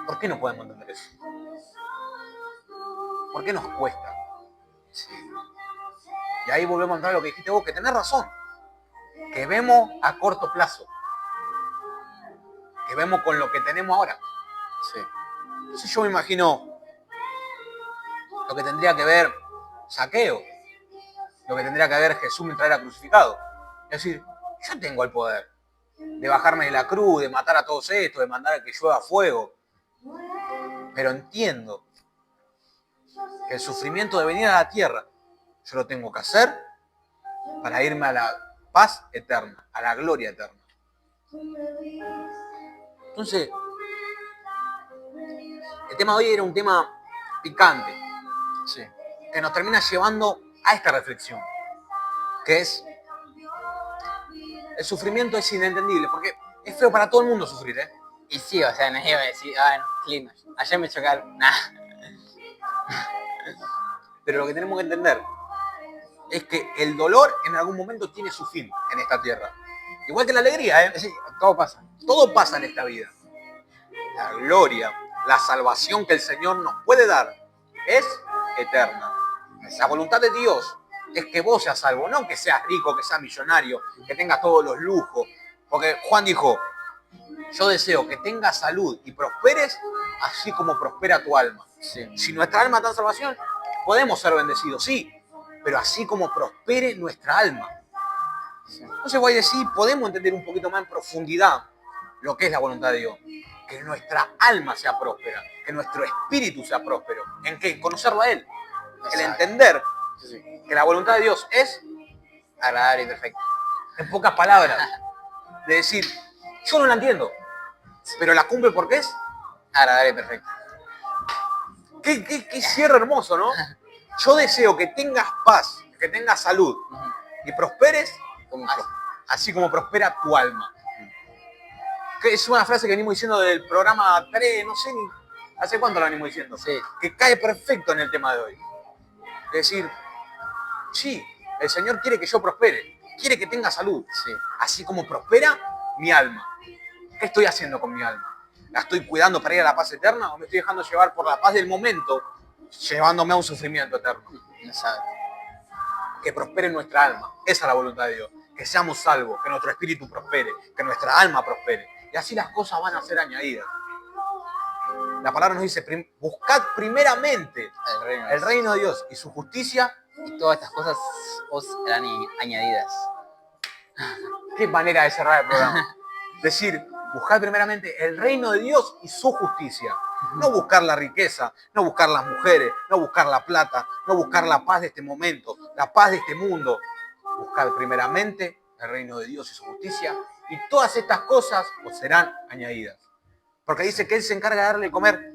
Speaker 1: ¿por qué no podemos entender eso? ¿Por qué nos cuesta? Y ahí volvemos a entrar a lo que dijiste vos, que tenés razón. Que vemos a corto plazo. Que vemos con lo que tenemos ahora.
Speaker 2: Sí.
Speaker 1: Entonces yo me imagino lo que tendría que ver Saqueo. Lo que tendría que ver Jesús mientras era crucificado. Es decir, yo tengo el poder de bajarme de la cruz, de matar a todos estos, de mandar a que llueva fuego. Pero entiendo que el sufrimiento de venir a la tierra, yo lo tengo que hacer para irme a la paz eterna, a la gloria eterna. Entonces, el tema de hoy era un tema picante.
Speaker 2: Sí.
Speaker 1: que nos termina llevando a esta reflexión, que es, el sufrimiento es inentendible, porque es feo para todo el mundo sufrir, ¿eh?
Speaker 2: Y sí, o sea, nadie iba a decir, ah, no, lindo, ayer me chocaron, nah.
Speaker 1: Pero lo que tenemos que entender es que el dolor en algún momento tiene su fin en esta tierra. Igual que la alegría, ¿eh?
Speaker 2: Sí, todo pasa.
Speaker 1: Todo pasa en esta vida. La gloria, la salvación que el Señor nos puede dar es eterna. La voluntad de Dios es que vos seas salvo, no que seas rico, que seas millonario, que tengas todos los lujos. Porque Juan dijo, yo deseo que tengas salud y prosperes así como prospera tu alma.
Speaker 2: Sí.
Speaker 1: Si nuestra alma está en salvación, podemos ser bendecidos, sí, pero así como prospere nuestra alma.
Speaker 2: Sí.
Speaker 1: Entonces voy a decir, podemos entender un poquito más en profundidad lo que es la voluntad de Dios. Que nuestra alma sea próspera, que nuestro espíritu sea próspero. ¿En qué? En conocerlo a Él. El entender
Speaker 2: Sí.
Speaker 1: que la voluntad de Dios es,
Speaker 2: Agradable y perfecto.
Speaker 1: en pocas palabras, de decir, yo no la entiendo, pero la cumple porque es.
Speaker 2: Agradable y perfecto.
Speaker 1: Qué cierre hermoso, ¿no? Yo deseo que tengas paz, que tengas salud y prosperes
Speaker 2: Como
Speaker 1: así como prospera tu alma. Que es una frase que venimos diciendo del programa 3, no sé ni hace cuánto la venimos diciendo.
Speaker 2: Sí.
Speaker 1: Que cae perfecto en el tema de hoy. Es decir, sí, el Señor quiere que yo prospere, quiere que tenga salud,
Speaker 2: Sí.
Speaker 1: así como prospera mi alma. ¿Qué estoy haciendo con mi alma? ¿La estoy cuidando para ir a la paz eterna o me estoy dejando llevar por la paz del momento, llevándome a un sufrimiento eterno?
Speaker 2: No sabe.
Speaker 1: Que prospere nuestra alma. Esa es la voluntad de Dios. Que seamos salvos, que nuestro espíritu prospere, que nuestra alma prospere. Y así las cosas van a ser añadidas. La palabra nos dice, buscad primeramente el reino de Dios y su justicia.
Speaker 2: Y todas estas cosas os serán añadidas.
Speaker 1: Qué manera de cerrar el programa. Decir, buscad primeramente el reino de Dios y su justicia. No buscar la riqueza, no buscar las mujeres, no buscar la plata, no buscar la paz de este momento, la paz de este mundo. Buscad primeramente el reino de Dios y su justicia y todas estas cosas os serán añadidas. Porque dice que Él se encarga de darle de comer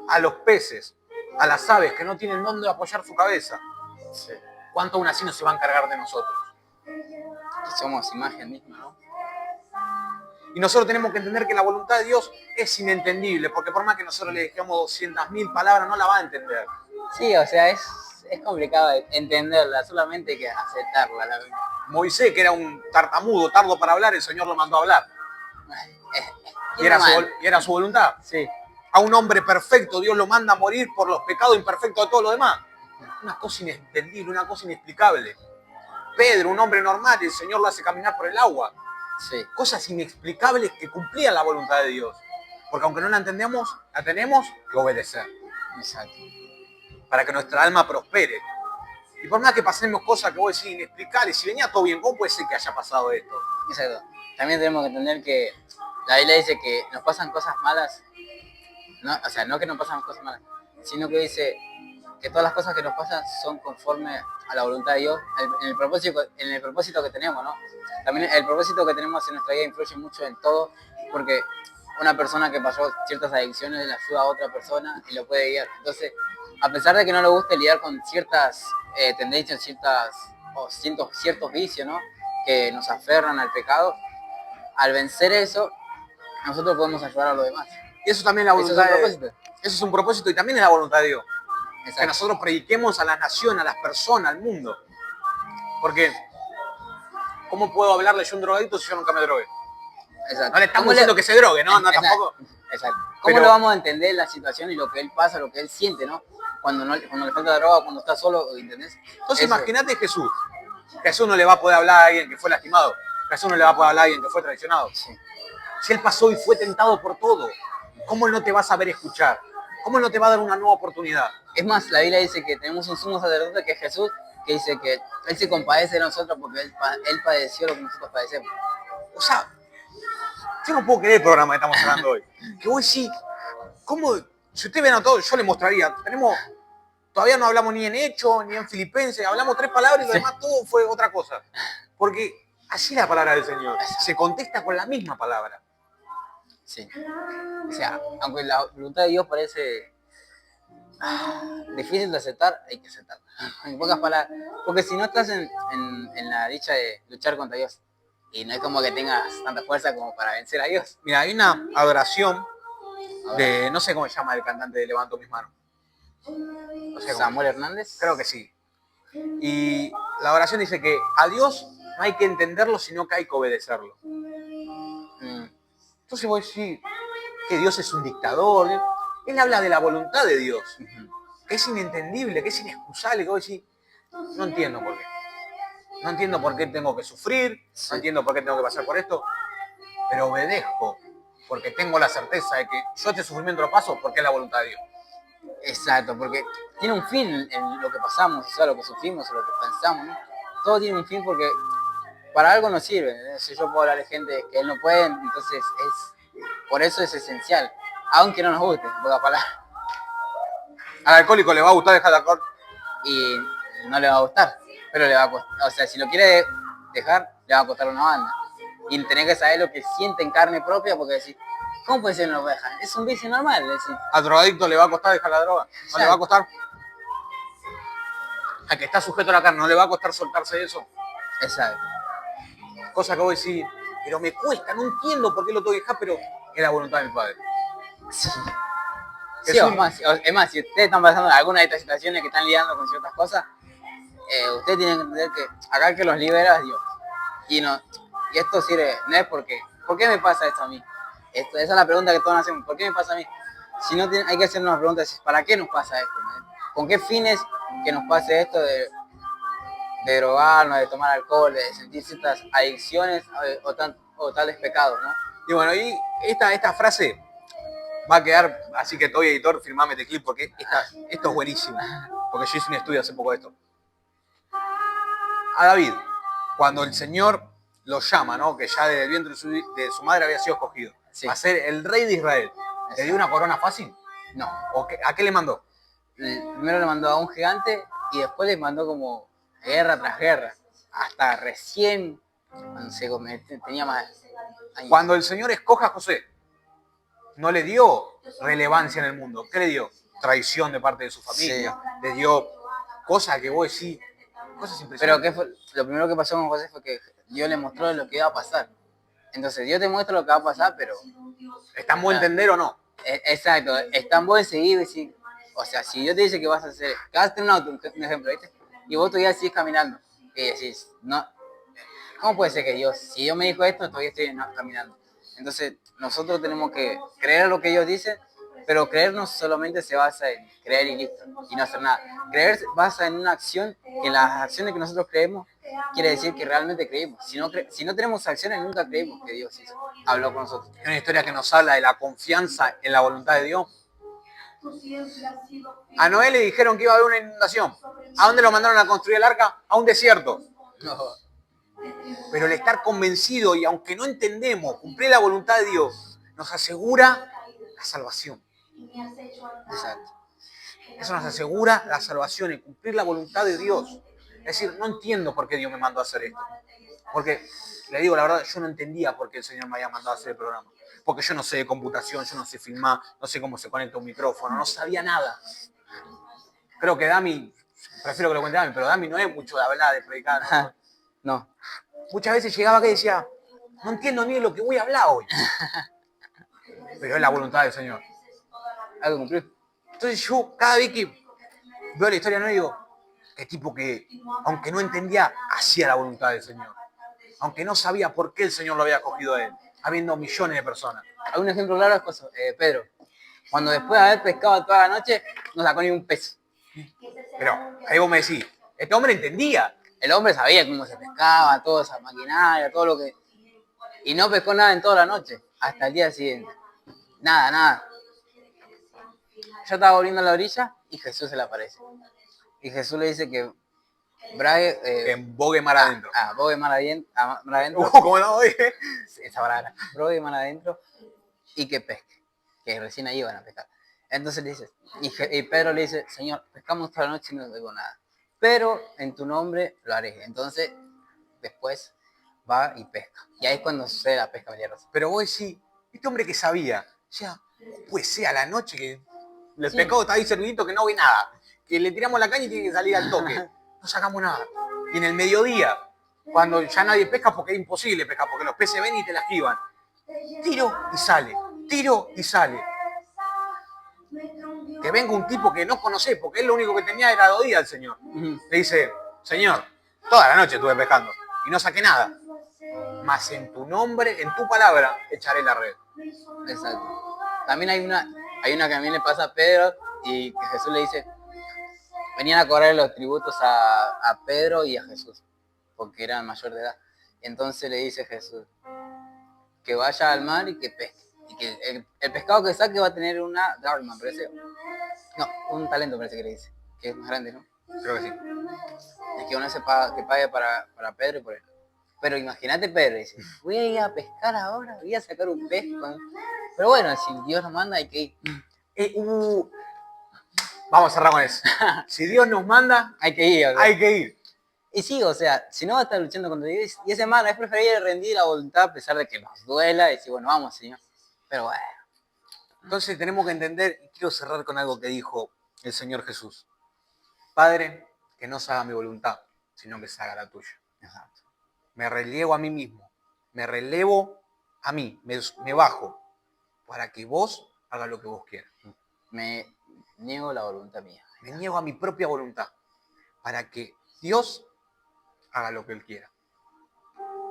Speaker 1: a los peces, a las aves que no tienen dónde apoyar su cabeza.
Speaker 2: Sí.
Speaker 1: ¿Cuánto aún así no se va a encargar de nosotros?
Speaker 2: Que somos imagen misma, ¿no?
Speaker 1: Y nosotros tenemos que entender que la voluntad de Dios es inentendible, porque por más que nosotros le dejemos 200.000 palabras, no la va a entender.
Speaker 2: Sí, o sea, es complicado entenderla, solamente hay que aceptarla.
Speaker 1: Moisés, que era un tartamudo, tardo para hablar, el Señor lo mandó a hablar. Y era su voluntad.
Speaker 2: Sí.
Speaker 1: A un hombre perfecto, Dios lo manda a morir por los pecados imperfectos de todos los demás. Una cosa inentendible, una cosa inexplicable. Pedro, un hombre normal, el Señor lo hace caminar por el agua.
Speaker 2: Sí.
Speaker 1: Cosas inexplicables que cumplían la voluntad de Dios. Porque aunque no la entendemos, la tenemos que obedecer.
Speaker 2: Exacto.
Speaker 1: Para que nuestra alma prospere. Y por más que pasemos cosas que vos decís inexplicables, si venía todo bien, ¿cómo puede ser que haya pasado esto?
Speaker 2: Exacto. También tenemos que entender que la Biblia dice que nos pasan cosas malas. No, o sea, no que nos pasan cosas malas, sino que dice que todas las cosas que nos pasan son conforme a la voluntad de Dios, en el propósito que tenemos, ¿no? También el propósito que tenemos en nuestra vida influye mucho en todo, porque una persona que pasó ciertas adicciones le ayuda a otra persona y lo puede guiar. Entonces, a pesar de que no le guste lidiar con ciertas tendencias, ciertos vicios, ¿no? Que nos aferran al pecado, al vencer eso, nosotros podemos ayudar a los demás.
Speaker 1: Y eso también es la voluntad
Speaker 2: Eso es un propósito.
Speaker 1: Eso es un propósito y también es la voluntad de Dios.
Speaker 2: Exacto.
Speaker 1: Que nosotros prediquemos a la nación, a las personas, al mundo. Porque, ¿cómo puedo hablarle yo a un drogadicto si yo nunca me drogué?
Speaker 2: Exacto.
Speaker 1: No le estamos diciendo que se drogue, ¿no? No,
Speaker 2: Exacto.
Speaker 1: tampoco.
Speaker 2: Exacto. ¿Cómo
Speaker 1: Pero-
Speaker 2: lo vamos a entender la situación y lo que él pasa, lo que él siente, ¿no? Cuando le falta droga, cuando está solo, ¿entendés?
Speaker 1: Entonces
Speaker 2: Eso.
Speaker 1: imagínate Jesús. Jesús no le va a poder hablar a alguien que fue lastimado. Jesús no le va a poder hablar a alguien que fue traicionado.
Speaker 2: Sí.
Speaker 1: Si Él pasó y fue tentado por todo, ¿cómo Él no te va a saber escuchar? ¿Cómo Él no te va a dar una nueva oportunidad?
Speaker 2: Es más, la Biblia dice que tenemos un sumo sacerdote que es Jesús, que dice que Él se compadece de nosotros porque Él padeció lo que nosotros padecemos.
Speaker 1: O sea, yo no puedo creer el programa que estamos hablando hoy. Que hoy sí, ¿cómo? Si usted ve a todo, yo le mostraría. Todavía no hablamos ni en Hechos, ni en Filipenses, hablamos 3 palabras y lo
Speaker 2: Sí.
Speaker 1: demás todo fue otra cosa. Porque así es la palabra del Señor. Se contesta con la misma palabra.
Speaker 2: Sí. O sea, aunque la voluntad de Dios parece Difícil de aceptar, hay que aceptar. En pocas palabras. Porque si no estás en la dicha de luchar contra Dios. Y no es como que tengas tanta fuerza como para vencer a Dios.
Speaker 1: Mira, hay una adoración de, no sé cómo se llama el cantante de Levanto Mis Manos. No sé
Speaker 2: Samuel Hernández.
Speaker 1: Creo que sí. Y la oración dice que a Dios no hay que entenderlo, sino que hay que obedecerlo. Entonces voy a decir que Dios es un dictador. Él habla de la voluntad de Dios, que es inentendible, que es inexcusable, que voy a decir, no entiendo por qué. No entiendo por qué tengo que sufrir, no entiendo por qué tengo que pasar por esto, pero obedezco, porque tengo la certeza de que yo este sufrimiento lo paso porque es la voluntad de Dios.
Speaker 2: Exacto, porque tiene un fin en lo que pasamos, o sea, lo que sufrimos, o lo que pensamos, ¿no? Todo tiene un fin porque para algo nos sirve. Si yo puedo hablar de gente que él no puede, entonces por eso es esencial, aunque no nos guste, en pocas palabras.
Speaker 1: Al alcohólico le va a gustar dejar de alcohol.
Speaker 2: Y no le va a gustar, pero le va a costar, o sea, si lo quiere dejar, le va a costar una banda. Y tener que saber lo que siente en carne propia, porque decir, ¿cómo puede ser que no lo puede dejar? Es un vicio normal, es decir.
Speaker 1: Al drogadicto le va a costar dejar la droga, no le va a costar. Al que está sujeto a la carne, no le va a costar soltarse de eso.
Speaker 2: Exacto.
Speaker 1: Cosa que voy a decir, pero me cuesta, no entiendo por qué lo tengo que dejar, pero es la voluntad de mi padre.
Speaker 2: Sí. Sí, es más, si ustedes están pasando alguna de estas situaciones que están lidiando con ciertas cosas, ustedes tienen que entender que acá el que los libera es Dios. Y esto sirve, no es porque, ¿por qué me pasa esto a mí? Esa es la pregunta que todos hacemos, ¿por qué me pasa a mí? Si no hay que hacernos una pregunta, ¿para qué nos pasa esto? ¿No? ¿Con qué fines que nos pase esto de drogarnos, de tomar alcohol, de sentir ciertas adicciones o tales pecados, ¿no?
Speaker 1: Y bueno, y esta frase va a quedar, así que estoy editor, firmame este clip porque esto es buenísimo. Porque yo hice un estudio hace poco de esto. A David, cuando el Señor lo llama, ¿no? Que ya desde el vientre de su madre había sido escogido, sí, a ser el rey de Israel, ¿le dio una corona fácil?
Speaker 2: No.
Speaker 1: ¿A qué le mandó?
Speaker 2: Primero le mandó a un gigante y después le mandó como guerra tras guerra. Hasta recién, cuando tenía más años.
Speaker 1: Cuando el Señor escoja a José, no le dio relevancia en el mundo. ¿Qué le dio? Traición de parte de su familia. Sí. Le dio cosas que vos decís, cosas impresionantes.
Speaker 2: Pero ¿qué fue? Lo primero que pasó con José fue que Dios le mostró lo que iba a pasar. Entonces Dios te muestra lo que va a pasar, pero...
Speaker 1: ¿Está en buen entender o no?
Speaker 2: Exacto, es tan buen seguir y decir, o sea, si Dios te dice que vas a hacer, que vas a tener un auto, un ejemplo, ¿viste? Y vos todavía sigues caminando. Y decís, no, ¿cómo puede ser que Dios, si Dios me dijo esto, todavía estoy caminando? Entonces, nosotros tenemos que creer lo que Dios dice, pero creer no solamente se basa en creer y listo, y no hacer nada. Creer se basa en una acción, que las acciones que nosotros creemos, quiere decir que realmente creímos. Si no tenemos acciones, nunca creímos que Dios habló con nosotros.
Speaker 1: Es una historia que nos habla de la confianza en la voluntad de Dios. A Noé le dijeron que iba a haber una inundación. ¿A dónde lo mandaron a construir el arca? A un desierto.
Speaker 2: No.
Speaker 1: Pero el estar convencido y aunque no entendemos, cumplir la voluntad de Dios, nos asegura la salvación.
Speaker 2: Exacto.
Speaker 1: Eso nos asegura la salvación y cumplir la voluntad de Dios. Es decir, no entiendo por qué Dios me mandó a hacer esto. Porque, le digo la verdad, yo no entendía por qué el Señor me había mandado a hacer el programa. Porque yo no sé de computación, yo no sé filmar, no sé cómo se conecta un micrófono, no sabía nada. Creo que Dami, prefiero que lo cuente Dami, pero Dami no es mucho de hablar, de predicar.
Speaker 2: No.
Speaker 1: Muchas veces llegaba acá y decía, no entiendo ni de lo que voy a hablar hoy. Pero es la voluntad del Señor.
Speaker 2: Hay que cumplir.
Speaker 1: Entonces yo, cada vez que veo la historia, no digo, qué tipo que, aunque no entendía, hacía la voluntad del Señor. Aunque no sabía por qué el Señor lo había cogido a él, habiendo millones de personas.
Speaker 2: Hay un ejemplo claro es Pedro. Cuando después de haber pescado toda la noche, no sacó ni un pez.
Speaker 1: Pero ahí vos me decís, este hombre entendía.
Speaker 2: El hombre sabía cómo se pescaba, toda esa maquinaria, todo lo que... Y no pescó nada en toda la noche, hasta el día siguiente. Nada. Yo estaba volviendo a la orilla y Jesús se le aparece. Y Jesús le dice que brague...
Speaker 1: que embogue mar adentro.
Speaker 2: Bogue mar adentro.
Speaker 1: ¿Cómo no?
Speaker 2: Esa palabra. Bogue mar adentro y que pesque. Que recién ahí iban a pescar. Entonces le dice, y Pedro le dice, Señor, pescamos toda la noche y no digo nada. Pero en tu nombre lo haré. Entonces, después va y pesca. Y ahí es cuando sucede la pesca milagrosa.
Speaker 1: Pero vos decís, este hombre que sabía, o sea, pues sea la noche que El
Speaker 2: Sí.
Speaker 1: pescado está ahí servidito que no ve nada. Que le tiramos la caña y tiene que salir al toque. No sacamos nada. Y en el mediodía, cuando ya nadie pesca porque es imposible pescar, porque los peces ven y te la esquivan. Tiro y sale. Tiro y sale. Que venga un tipo que no conocés, porque él lo único que tenía era 2 días el señor.
Speaker 2: Ujú.
Speaker 1: Le dice, señor, toda la noche estuve pescando y no saqué nada. Mas en tu nombre, en tu palabra, echaré la red.
Speaker 2: Exacto. También hay una que a mí le pasa a Pedro y que Jesús le dice, venían a cobrar los tributos a Pedro y a Jesús, porque eran mayor de edad. Entonces le dice Jesús que vaya al mar y que pesque. Y que el pescado que saque va a tener una dracma, parece. No, un talento parece que le dice, que es más grande, ¿no?
Speaker 1: Creo que sí.
Speaker 2: Y que uno se paga, que pague para Pedro y por él. Pero imagínate Pedro, dice, voy a ir a pescar ahora, voy a sacar un pez. Pero bueno, si Dios nos manda hay que ir.
Speaker 1: Vamos a cerrar con eso. Si Dios nos manda,
Speaker 2: Hay que ir.
Speaker 1: hay que ir.
Speaker 2: Y sí, o sea, si no va a estar luchando contra Dios, y ese malo es preferible rendir la voluntad a pesar de que nos duela y decir, bueno, vamos, Señor. Pero bueno.
Speaker 1: Entonces tenemos que entender, y quiero cerrar con algo que dijo el Señor Jesús. Padre, que no se haga mi voluntad, sino que se haga la tuya.
Speaker 2: Exacto.
Speaker 1: Me relevo a mí mismo, me relevo a mí, me bajo, para que vos hagas lo que vos quieras.
Speaker 2: Me niego la voluntad mía.
Speaker 1: Me niego a mi propia voluntad, para que Dios haga lo que Él quiera.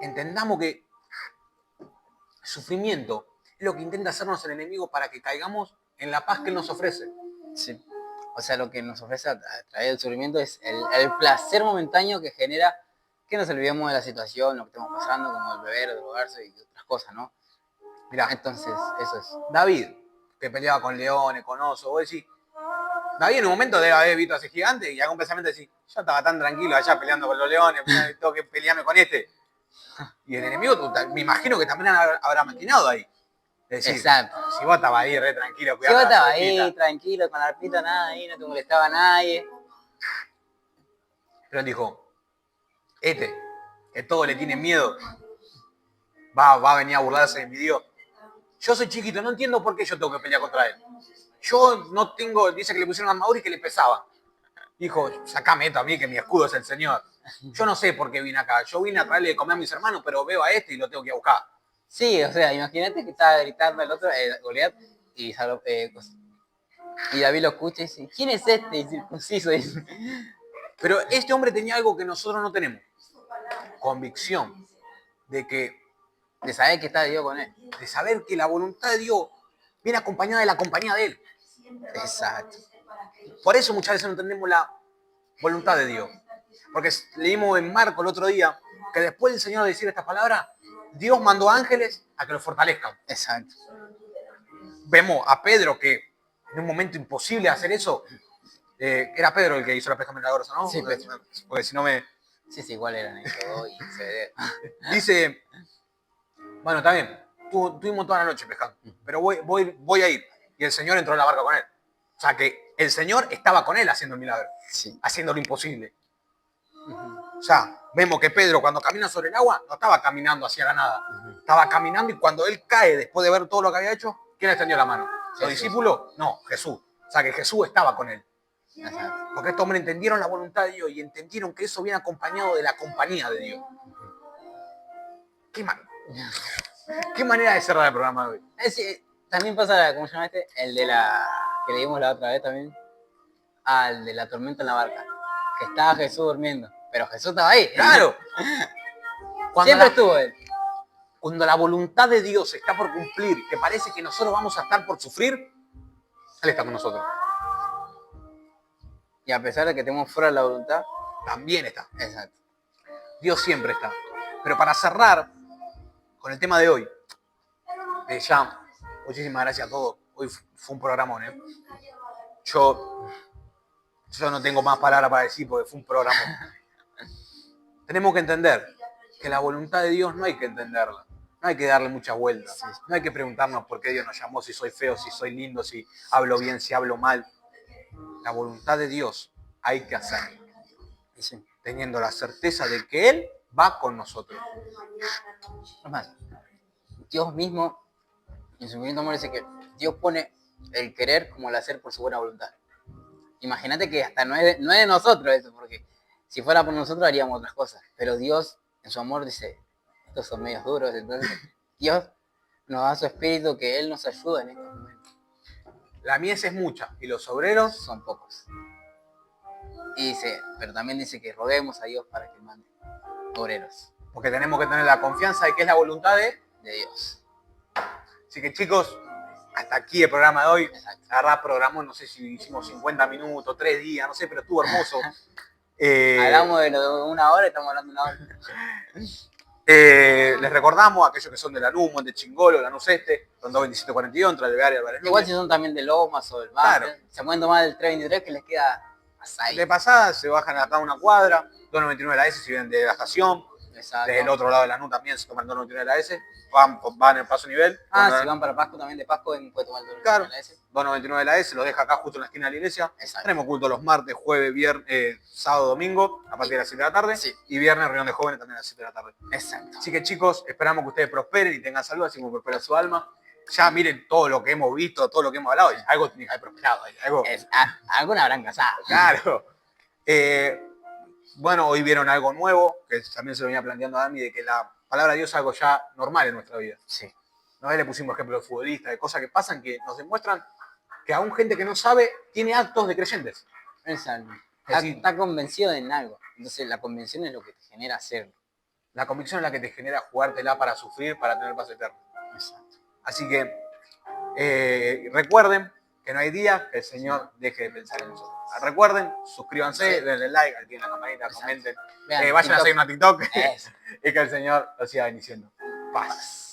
Speaker 1: Entendamos que el sufrimiento es lo que intenta hacernos el enemigo para que caigamos en la paz que Él nos ofrece.
Speaker 2: Sí. O sea, lo que nos ofrece a través del sufrimiento es el placer momentáneo que genera que nos olvidemos de la situación, lo que estamos pasando, como el beber, drogarse y otras cosas, ¿no?
Speaker 1: Mirá,
Speaker 2: Entonces, eso es.
Speaker 1: David, que peleaba con leones, con osos, vos decís, David en un momento debe haber visto a ese gigante y algún pensamiento decís, yo estaba tan tranquilo allá peleando con los leones, tengo que pelearme con este. Y el enemigo, me imagino que también habrá maquinado ahí. Es decir,
Speaker 2: Exacto.
Speaker 1: si vos estabas ahí re tranquilo,
Speaker 2: Si vos
Speaker 1: cuidando
Speaker 2: estabas
Speaker 1: la
Speaker 2: ahí,
Speaker 1: arpita.
Speaker 2: tranquilo, con la arpita, nada ahí, no te molestaba nadie.
Speaker 1: Pero él dijo, que todo le tiene miedo, va a venir a burlarse de mi Dios. Yo soy chiquito, no entiendo por qué yo tengo que pelear contra él. Yo no tengo, dice que le pusieron armadura y que le pesaba. Dijo, sacame esto a mí, que mi escudo es el Señor. Yo no sé por qué vine acá. Yo vine a traerle de comer a mis hermanos, pero veo a este y lo tengo que ir a buscar.
Speaker 2: Sí, o sea, imagínate que estaba gritando el otro, Goliat, y David lo escucha y dice, ¿quién es este? Y circunciso. Dice.
Speaker 1: Pero este hombre tenía algo que nosotros no tenemos. Convicción
Speaker 2: De saber que está Dios con él.
Speaker 1: de saber que la voluntad de Dios viene acompañada de la compañía de Él.
Speaker 2: Exacto.
Speaker 1: Por eso muchas veces no entendemos la voluntad de Dios. Porque leímos en Marco el otro día que después del Señor decir estas palabras, Dios mandó ángeles a que los fortalezcan.
Speaker 2: Exacto.
Speaker 1: Vemos a Pedro que en un momento imposible hacer eso, era Pedro el que hizo la pesca milagrosa, ¿no?
Speaker 2: Sí, Pedro.
Speaker 1: Porque si no me...
Speaker 2: Sí, igual eran ellos dos y se ve.
Speaker 1: Dice, bueno, está bien, estuvimos toda la noche pescando, pero voy a ir. Y el Señor entró en la barca con él. O sea que el Señor estaba con él haciendo el milagro,
Speaker 2: Sí.
Speaker 1: haciendo lo imposible. O sea, vemos que Pedro cuando camina sobre el agua no estaba caminando hacia la nada. Estaba caminando y cuando él cae después de ver todo lo que había hecho, ¿quién le extendió la mano? ¿Los
Speaker 2: Jesús.
Speaker 1: discípulos? No, Jesús. O sea que Jesús estaba con él.
Speaker 2: Exacto.
Speaker 1: Porque estos hombres entendieron la voluntad de Dios y entendieron que eso viene acompañado de la compañía de Dios. ¿Qué manera de cerrar el programa de hoy?
Speaker 2: También pasa, ¿cómo se llama este? El de la que leímos la otra vez también. El de la tormenta en la barca. Que estaba Jesús durmiendo. Pero Jesús estaba ahí.
Speaker 1: ¡Claro!
Speaker 2: Siempre estuvo él.
Speaker 1: Cuando la voluntad de Dios está por cumplir, que parece que nosotros vamos a estar por sufrir, Él está con nosotros.
Speaker 2: Y a pesar de que tenemos fuera la voluntad,
Speaker 1: También está.
Speaker 2: exacto.
Speaker 1: Dios siempre está. Pero para cerrar con el tema de hoy, ya, muchísimas gracias a todos. Hoy fue un programón, ¿eh? Yo no tengo más palabras para decir porque fue un programón. Tenemos que entender que la voluntad de Dios no hay que entenderla. No hay que darle muchas vueltas. No hay que preguntarnos por qué Dios nos llamó, si soy feo, si soy lindo, si hablo bien, si hablo mal. La voluntad de Dios hay que hacerla.
Speaker 2: Sí.
Speaker 1: Teniendo la certeza de que Él va con nosotros.
Speaker 2: Es más, Dios mismo, en su mismo amor, dice que Dios pone el querer como el hacer por su buena voluntad. Imagínate que hasta no es de nosotros eso, porque si fuera por nosotros haríamos otras cosas. Pero Dios, en su amor, dice, estos son medios duros, entonces Dios nos da su espíritu que Él nos ayuda en estos momentos.
Speaker 1: La mies es mucha y los obreros
Speaker 2: Son pocos. Y dice, pero también dice que roguemos a Dios para que mande obreros
Speaker 1: porque tenemos que tener la confianza de que es la voluntad de...
Speaker 2: de Dios.
Speaker 1: Así que chicos, hasta aquí el programa de hoy.
Speaker 2: Exacto.
Speaker 1: La verdad programó, no sé si hicimos 50 minutos, 3 días, no sé, pero estuvo hermoso.
Speaker 2: Hablamos de lo de 1 hora y estamos hablando de 1 hora.
Speaker 1: Les recordamos a aquellos que son de Lanús, Monte Chingolo, Lanús Este, Rondó 2742, entre Alvear y Álvarez
Speaker 2: Igual
Speaker 1: Núñez.
Speaker 2: si son también de Lomas o del Mar,
Speaker 1: Claro.
Speaker 2: se pueden tomar el 323 que les queda más ahí.
Speaker 1: De pasada se bajan acá una cuadra, 299 de la S si vienen de la estación.
Speaker 2: Exacto.
Speaker 1: Desde el otro lado de Lanús también se toman 299 de la S. Van en paso nivel.
Speaker 2: Si van para Pasco también de Pasco pueden tomar el
Speaker 1: Claro.
Speaker 2: de la S.
Speaker 1: 299 de la S, los deja acá justo en la esquina de la iglesia.
Speaker 2: Exacto.
Speaker 1: Tenemos culto los martes, jueves, viernes, sábado, domingo, a partir de las 7 de la tarde.
Speaker 2: Sí.
Speaker 1: Y viernes, reunión de jóvenes también a las 7 de la tarde.
Speaker 2: Exacto.
Speaker 1: Así que chicos, esperamos que ustedes prosperen y tengan salud, así como prospera su alma. Ya miren todo lo que hemos visto, todo lo que hemos hablado, y algo tiene que haber prosperado. Algo,
Speaker 2: Alguna habrán casado.
Speaker 1: claro. Bueno, hoy vieron algo nuevo, que también se lo venía planteando a Dami, de que la palabra de Dios es algo ya normal en nuestra vida.
Speaker 2: Sí.
Speaker 1: Nos le pusimos ejemplos de futbolistas, de cosas que pasan que nos demuestran que aún gente que no sabe tiene actos de creyentes.
Speaker 2: Exacto.
Speaker 1: Es decir,
Speaker 2: Está convencido en algo. Entonces la convención es lo que te genera hacerlo.
Speaker 1: la convicción es la que te genera jugártela para sufrir, para tener paz eterna.
Speaker 2: Exacto.
Speaker 1: Así que recuerden que no hay día que el Señor deje de pensar en nosotros. Recuerden, suscríbanse,
Speaker 2: Sí.
Speaker 1: denle like, activen la campanita,
Speaker 2: Exacto.
Speaker 1: comenten.
Speaker 2: Vean,
Speaker 1: Vayan a
Speaker 2: TikTok.
Speaker 1: seguir una TikTok
Speaker 2: Eso.
Speaker 1: y que el Señor los siga bendiciendo. Paz.